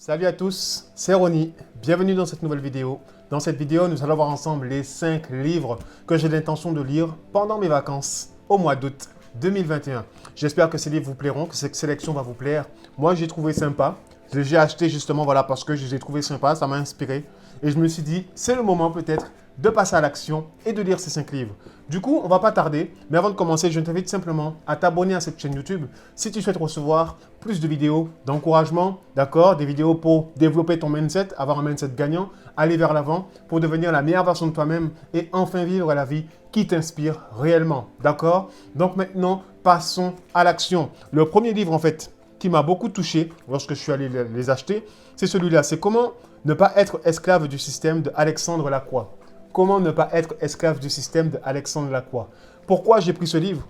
Salut à tous, c'est Ronnie, bienvenue dans cette nouvelle vidéo. Dans cette vidéo, nous allons voir ensemble les 5 livres que j'ai l'intention de lire pendant mes vacances au mois d'août 2021. J'espère que ces livres vous plairont, que cette sélection va vous plaire. Moi, j'ai trouvé sympa. J'ai acheté justement voilà, parce que je les ai trouvés sympas, ça m'a inspiré. Et je me suis dit, c'est le moment peut-être de passer à l'action et de lire ces 5 livres. Du coup, on ne va pas tarder, mais avant de commencer, je t'invite simplement à t'abonner à cette chaîne YouTube si tu souhaites recevoir plus de vidéos d'encouragement, d'accord, des vidéos pour développer ton mindset, avoir un mindset gagnant, aller vers l'avant, pour devenir la meilleure version de toi-même et enfin vivre la vie qui t'inspire réellement, d'accord? Donc maintenant, passons à l'action. Le premier livre en fait qui m'a beaucoup touché lorsque je suis allé les acheter, c'est celui-là. C'est Comment ne pas être esclave du système de Alexandre Lacroix. Comment ne pas être esclave du système de Alexandre Lacroix. Pourquoi j'ai pris ce livre?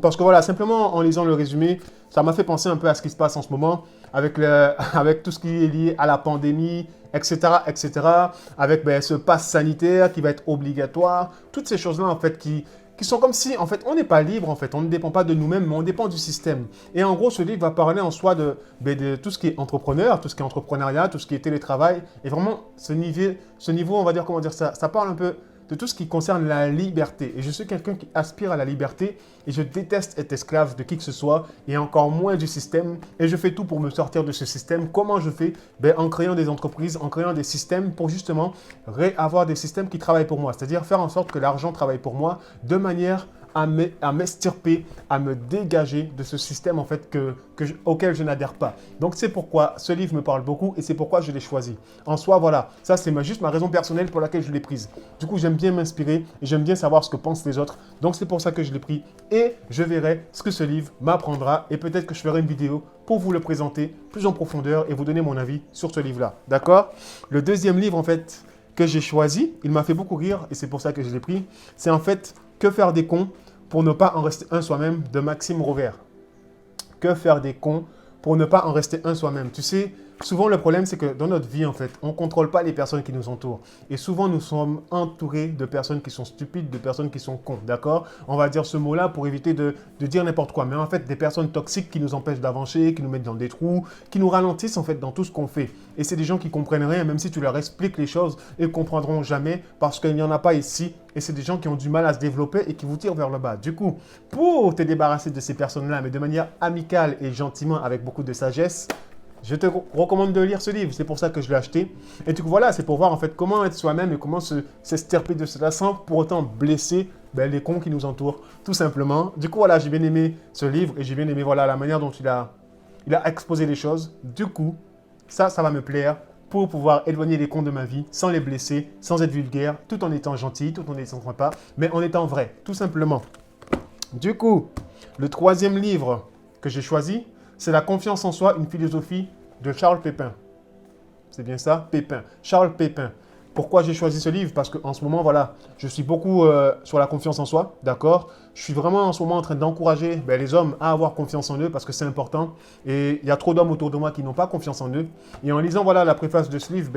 Parce que voilà, simplement en lisant le résumé, ça m'a fait penser un peu à ce qui se passe en ce moment avec, avec tout ce qui est lié à la pandémie, etc., etc., avec ce pass sanitaire qui va être obligatoire, toutes ces choses-là en fait qui sont comme si, en fait, on n'est pas libre, en fait, on ne dépend pas de nous-mêmes, mais on dépend du système. Et en gros, ce livre va parler en soi de tout ce qui est entrepreneur, tout ce qui est entrepreneuriat, tout ce qui est télétravail, et vraiment, ce niveau, on va dire, comment dire ça, ça parle un peu de tout ce qui concerne la liberté. Et je suis quelqu'un qui aspire à la liberté et je déteste être esclave de qui que ce soit et encore moins du système. Et je fais tout pour me sortir de ce système. Comment je fais? En créant des entreprises, en créant des systèmes pour justement avoir des systèmes qui travaillent pour moi. C'est-à-dire faire en sorte que l'argent travaille pour moi de manière à m'extirper, à me dégager de ce système en fait auquel je n'adhère pas. Donc c'est pourquoi ce livre me parle beaucoup et c'est pourquoi je l'ai choisi. En soi, voilà, ça c'est juste ma raison personnelle pour laquelle je l'ai prise. Du coup, j'aime bien m'inspirer et j'aime bien savoir ce que pensent les autres. Donc c'est pour ça que je l'ai pris et je verrai ce que ce livre m'apprendra et peut-être que je ferai une vidéo pour vous le présenter plus en profondeur et vous donner mon avis sur ce livre-là. D'accord? Le deuxième livre en fait que j'ai choisi, il m'a fait beaucoup rire et c'est pour ça que je l'ai pris, c'est en fait Que faire des cons pour ne pas en rester un soi-même de Maxime Rovert. Que faire des cons pour ne pas en rester un soi-même. Tu sais, souvent le problème c'est que dans notre vie en fait, on ne contrôle pas les personnes qui nous entourent. Et souvent nous sommes entourés de personnes qui sont stupides, de personnes qui sont cons, d'accord? On va dire ce mot-là pour éviter de dire n'importe quoi. Mais en fait, des personnes toxiques qui nous empêchent d'avancer, qui nous mettent dans des trous, qui nous ralentissent en fait dans tout ce qu'on fait. Et c'est des gens qui comprennent rien, même si tu leur expliques les choses, ils ne comprendront jamais parce qu'il n'y en a pas ici. Et c'est des gens qui ont du mal à se développer et qui vous tirent vers le bas. Du coup, pour te débarrasser de ces personnes-là, mais de manière amicale et gentiment, avec beaucoup de sagesse, je te recommande de lire ce livre. C'est pour ça que je l'ai acheté. Et du coup, voilà, c'est pour voir en fait comment être soi-même et comment s'extirper de cela sans pour autant blesser les cons qui nous entourent, tout simplement. Du coup, voilà, j'ai bien aimé ce livre et j'ai bien aimé voilà, la manière dont il a exposé les choses. Du coup, ça va me plaire pour pouvoir éloigner les cons de ma vie sans les blesser, sans être vulgaire, tout en étant gentil, tout en étant sympa, mais en étant vrai, tout simplement. Du coup, le troisième livre que j'ai choisi, c'est La confiance en soi, une philosophie de Charles Pépin. C'est bien ça? Pépin. Charles Pépin. Pourquoi j'ai choisi ce livre? Parce qu'en ce moment, voilà, je suis beaucoup sur la confiance en soi, d'accord? Je suis vraiment en ce moment en train d'encourager les hommes à avoir confiance en eux parce que c'est important. Et il y a trop d'hommes autour de moi qui n'ont pas confiance en eux. Et en lisant voilà, la préface de ce livre,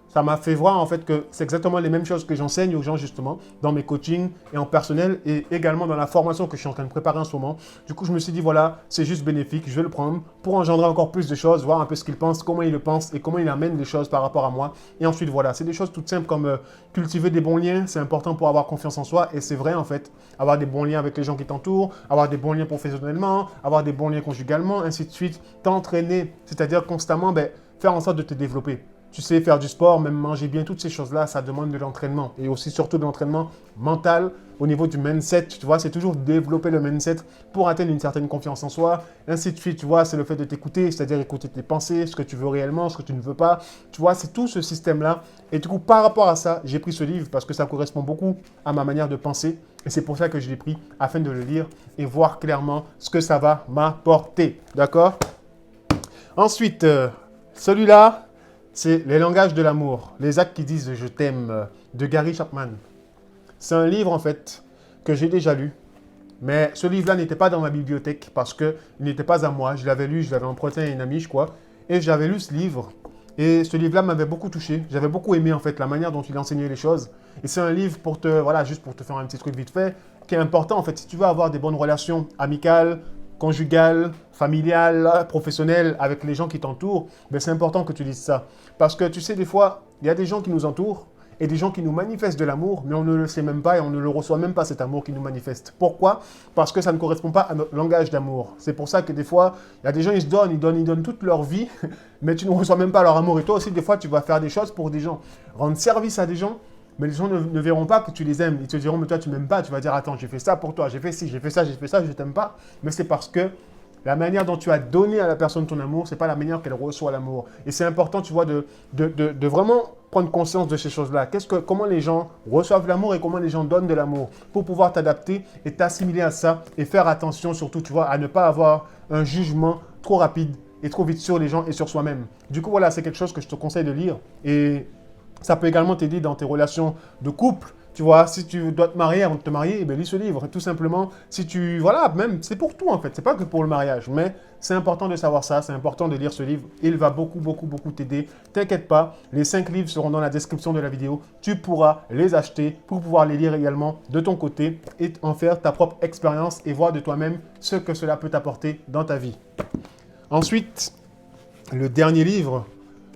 ça m'a fait voir en fait que c'est exactement les mêmes choses que j'enseigne aux gens justement dans mes coachings et en personnel et également dans la formation que je suis en train de préparer en ce moment. Du coup, je me suis dit voilà, c'est juste bénéfique, je vais le prendre pour engendrer encore plus de choses, voir un peu ce qu'il pense, comment il le pense et comment il amène les choses par rapport à moi. Et ensuite voilà, c'est des choses toutes simples comme cultiver des bons liens, c'est important pour avoir confiance en soi et c'est vrai en fait, avoir des bons liens avec les gens qui t'entourent, avoir des bons liens professionnellement, avoir des bons liens conjugalement, ainsi de suite, t'entraîner, c'est-à-dire constamment faire en sorte de te développer. Tu sais, faire du sport, même manger bien, toutes ces choses-là, ça demande de l'entraînement. Et aussi, surtout, de l'entraînement mental au niveau du mindset. Tu vois, c'est toujours développer le mindset pour atteindre une certaine confiance en soi. Ainsi de suite, tu vois, c'est le fait de t'écouter, c'est-à-dire écouter tes pensées, ce que tu veux réellement, ce que tu ne veux pas. Tu vois, c'est tout ce système-là. Et du coup, par rapport à ça, j'ai pris ce livre parce que ça correspond beaucoup à ma manière de penser. Et c'est pour ça que je l'ai pris, afin de le lire et voir clairement ce que ça va m'apporter. D'accord? Ensuite, celui-là, c'est Les langages de l'amour, les actes qui disent je t'aime de Gary Chapman. C'est un livre en fait que j'ai déjà lu, mais ce livre-là n'était pas dans ma bibliothèque parce qu'il n'était pas à moi. Je l'avais lu, je l'avais emprunté à une amie, je crois, et j'avais lu ce livre. Et ce livre-là m'avait beaucoup touché. J'avais beaucoup aimé en fait la manière dont il enseignait les choses. Et c'est un livre voilà, juste pour te faire un petit truc vite fait, qui est important en fait si tu veux avoir des bonnes relations amicales, conjugale, familiale, professionnelle, avec les gens qui t'entourent, ben c'est important que tu dises ça. Parce que tu sais, des fois, il y a des gens qui nous entourent et des gens qui nous manifestent de l'amour, mais on ne le sait même pas et on ne le reçoit même pas, cet amour qui nous manifeste. Pourquoi? Parce que ça ne correspond pas à notre langage d'amour. C'est pour ça que des fois, il y a des gens, ils donnent toute leur vie, mais tu ne reçois même pas leur amour. Et toi aussi, des fois, tu vas faire des choses pour des gens, rendre service à des gens, mais les gens ne verront pas que tu les aimes. Ils te diront, mais toi, tu ne m'aimes pas. Tu vas dire, attends, j'ai fait ça pour toi, j'ai fait ci, j'ai fait ça, je ne t'aime pas. Mais c'est parce que la manière dont tu as donné à la personne ton amour, ce n'est pas la manière qu'elle reçoit l'amour. Et c'est important, tu vois, de vraiment prendre conscience de ces choses-là. Comment les gens reçoivent l'amour et comment les gens donnent de l'amour pour pouvoir t'adapter et t'assimiler à ça et faire attention surtout, tu vois, à ne pas avoir un jugement trop rapide et trop vite sur les gens et sur soi-même. Du coup, voilà, c'est quelque chose que je te conseille de lire et ça peut également t'aider dans tes relations de couple. Tu vois, si tu dois te marier avant de te marier, eh bien, lis ce livre. Tout simplement, voilà, même, c'est pour tout en fait. C'est pas que pour le mariage, mais c'est important de savoir ça. C'est important de lire ce livre. Il va beaucoup, beaucoup, beaucoup t'aider. T'inquiète pas, les 5 livres seront dans la description de la vidéo. Tu pourras les acheter pour pouvoir les lire également de ton côté et en faire ta propre expérience et voir de toi-même ce que cela peut t'apporter dans ta vie. Ensuite, le dernier livre.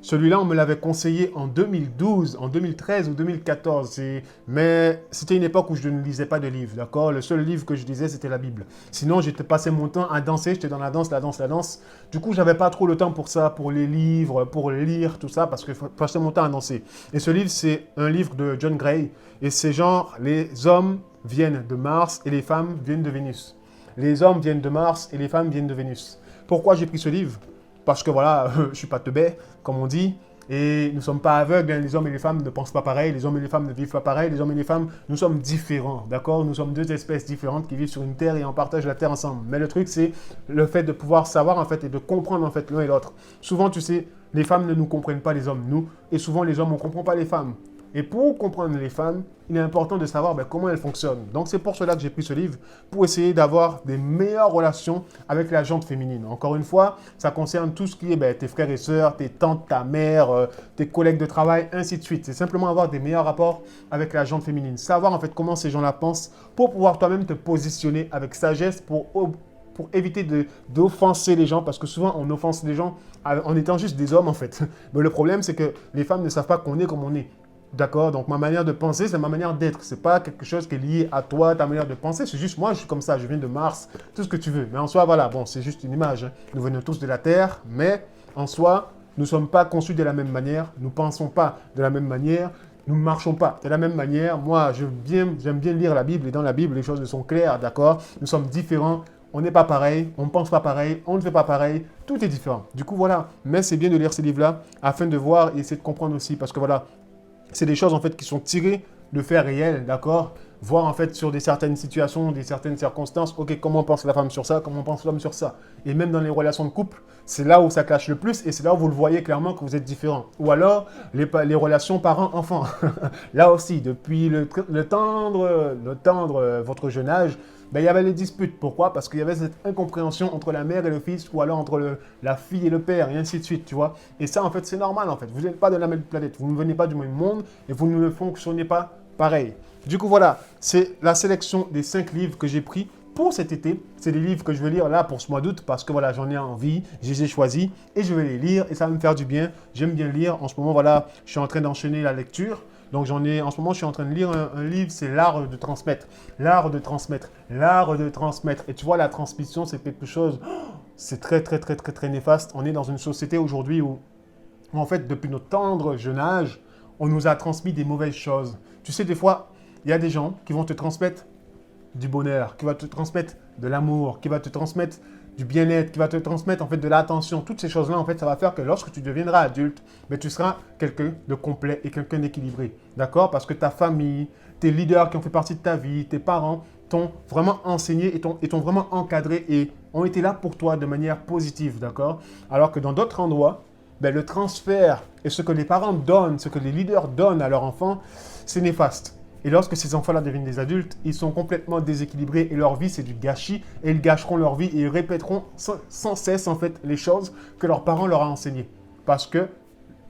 Celui-là, on me l'avait conseillé en 2012, en 2013 ou 2014. Mais c'était une époque où je ne lisais pas de livres, d'accord? Le seul livre que je lisais, c'était la Bible. Sinon, j'étais passé mon temps à danser. J'étais dans la danse, la danse, la danse. Du coup, je n'avais pas trop le temps pour ça, pour les livres, pour lire, tout ça, parce que je passais mon temps à danser. Et ce livre, c'est un livre de John Gray. Et c'est genre, les hommes viennent de Mars et les femmes viennent de Vénus. Les hommes viennent de Mars et les femmes viennent de Vénus. Pourquoi j'ai pris ce livre? Parce que voilà, je ne suis pas teubé, comme on dit, et nous ne sommes pas aveugles, hein. Les hommes et les femmes ne pensent pas pareil, les hommes et les femmes ne vivent pas pareil, les hommes et les femmes, nous sommes différents, d'accord? Nous sommes deux espèces différentes qui vivent sur une terre et on partage la terre ensemble. Mais le truc, c'est le fait de pouvoir savoir en fait et de comprendre en fait l'un et l'autre. Souvent, tu sais, les femmes ne nous comprennent pas les hommes, nous, et souvent les hommes ne comprennent pas les femmes. Et pour comprendre les femmes, il est important de savoir comment elles fonctionnent. Donc, c'est pour cela que j'ai pris ce livre, pour essayer d'avoir des meilleures relations avec la gente féminine. Encore une fois, ça concerne tout ce qui est tes frères et sœurs, tes tantes, ta mère, tes collègues de travail, ainsi de suite. C'est simplement avoir des meilleurs rapports avec la gente féminine. Savoir en fait comment ces gens-là pensent pour pouvoir toi-même te positionner avec sagesse pour éviter d'offenser les gens, parce que souvent on offense les gens en étant juste des hommes en fait. Mais le problème, c'est que les femmes ne savent pas qu'on est comme on est. D'accord? Donc, ma manière de penser, c'est ma manière d'être. Ce n'est pas quelque chose qui est lié à toi, ta manière de penser. C'est juste moi, je suis comme ça, je viens de Mars, tout ce que tu veux. Mais en soi, voilà, bon, c'est juste une image, hein. Nous venons tous de la Terre, mais en soi, nous ne sommes pas conçus de la même manière. Nous ne pensons pas de la même manière. Nous ne marchons pas de la même manière. Moi, j'aime bien lire la Bible. Et dans la Bible, les choses sont claires, d'accord? Nous sommes différents. On n'est pas pareil, on ne pense pas pareil, on ne fait pas pareil. Tout est différent. Du coup, voilà. Mais c'est bien de lire ces livres-là afin de voir et essayer de comprendre aussi. Parce que voilà, c'est des choses en fait qui sont tirées de faits réels, d'accord? Voir en fait sur certaines situations, des certaines circonstances, ok, comment pense la femme sur ça, comment pense l'homme sur ça. Et même dans les relations de couple, c'est là où ça clash le plus et c'est là où vous le voyez clairement que vous êtes différents. Ou alors, les relations parents-enfants. Là aussi, depuis le tendre, votre jeune âge, il y avait les disputes. Pourquoi? Parce qu'il y avait cette incompréhension entre la mère et le fils ou alors entre la fille et le père et ainsi de suite, tu vois. Et ça, en fait, c'est normal, en fait. Vous n'êtes pas de la même planète, vous ne venez pas du même monde et vous ne fonctionnez pas pareil. Du coup, voilà, c'est la sélection des 5 livres que j'ai pris pour cet été. C'est des livres que je vais lire là pour ce mois d'août parce que voilà, j'en ai envie, je les ai choisis et je vais les lire et ça va me faire du bien. J'aime bien lire. En ce moment, voilà, je suis en train d'enchaîner la lecture. Donc, en ce moment, je suis en train de lire un livre, c'est l'art de transmettre. L'art de transmettre. L'art de transmettre. Et tu vois, la transmission, c'est quelque chose, c'est très, très, très, très, très néfaste. On est dans une société aujourd'hui où, en fait, depuis notre tendre jeune âge, on nous a transmis des mauvaises choses. Tu sais, des fois, il y a des gens qui vont te transmettre du bonheur, qui vont te transmettre de l'amour, qui vont te transmettre du bien-être, qui va te transmettre en fait de l'attention. Toutes ces choses-là, en fait, ça va faire que lorsque tu deviendras adulte, tu seras quelqu'un de complet et quelqu'un d'équilibré. D'accord? Parce que ta famille, tes leaders qui ont fait partie de ta vie, tes parents t'ont vraiment enseigné et t'ont vraiment encadré et ont été là pour toi de manière positive. D'accord? Alors que dans d'autres endroits, le transfert et ce que les parents donnent, ce que les leaders donnent à leurs enfants, c'est néfaste. Et lorsque ces enfants-là deviennent des adultes, ils sont complètement déséquilibrés et leur vie, c'est du gâchis. Et ils gâcheront leur vie et ils répéteront sans cesse, en fait, les choses que leurs parents leur ont enseignées. Parce que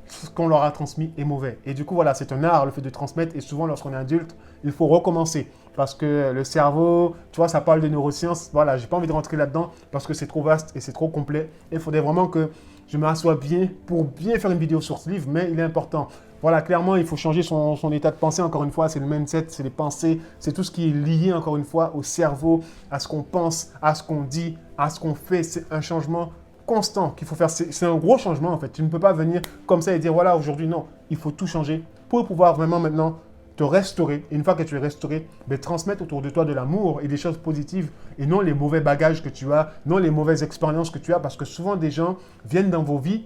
ce qu'on leur a transmis est mauvais. Et du coup, voilà, c'est un art, le fait de transmettre. Et souvent, lorsqu'on est adulte, il faut recommencer. Parce que le cerveau, tu vois, ça parle de neurosciences. Voilà, j'ai pas envie de rentrer là-dedans parce que c'est trop vaste et c'est trop complet. Et il faudrait vraiment que je m'assoie bien pour bien faire une vidéo sur ce livre, mais il est important. Voilà, clairement, il faut changer son état de pensée. Encore une fois, c'est le mindset, c'est les pensées, c'est tout ce qui est lié, encore une fois, au cerveau, à ce qu'on pense, à ce qu'on dit, à ce qu'on fait. C'est un changement constant qu'il faut faire. C'est un gros changement, en fait. Tu ne peux pas venir comme ça et dire, voilà, aujourd'hui, non. Il faut tout changer pour pouvoir vraiment maintenant te restaurer. Et une fois que tu es restauré, transmettre autour de toi de l'amour et des choses positives et non les mauvais bagages que tu as, non les mauvaises expériences que tu as. Parce que souvent, des gens viennent dans vos vies,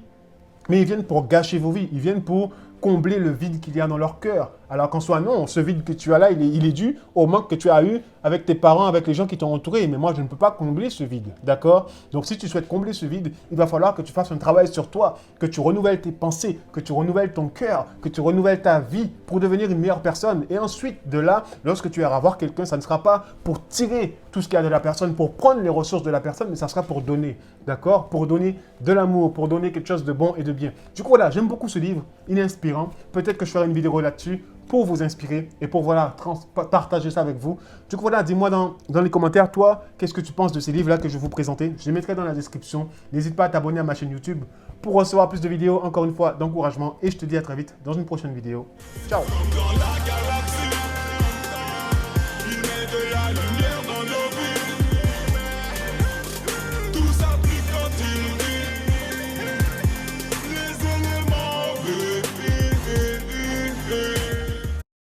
mais ils viennent pour gâcher vos vies. Ils viennent pour combler le vide qu'il y a dans leur cœur. Alors qu'en soi, non, ce vide que tu as là, il est dû au manque que tu as eu avec tes parents, avec les gens qui t'ont entouré. Mais moi, je ne peux pas combler ce vide, d'accord? Donc, si tu souhaites combler ce vide, il va falloir que tu fasses un travail sur toi, que tu renouvelles tes pensées, que tu renouvelles ton cœur, que tu renouvelles ta vie pour devenir une meilleure personne. Et ensuite, de là, lorsque tu iras voir quelqu'un, ça ne sera pas pour tirer tout ce qu'il y a de la personne, pour prendre les ressources de la personne, mais ça sera pour donner, d'accord? Pour donner de l'amour, pour donner quelque chose de bon et de bien. Du coup, voilà, j'aime beaucoup ce livre, il est inspirant. Peut-être que je ferai une vidéo là-dessus pour vous inspirer et pour voilà, partager ça avec vous. Du coup, voilà, dis-moi dans les commentaires, toi, qu'est-ce que tu penses de ces livres-là que je vais vous présenter. Je les mettrai dans la description. N'hésite pas à t'abonner à ma chaîne YouTube pour recevoir plus de vidéos, encore une fois, d'encouragement. Et je te dis à très vite dans une prochaine vidéo. Ciao!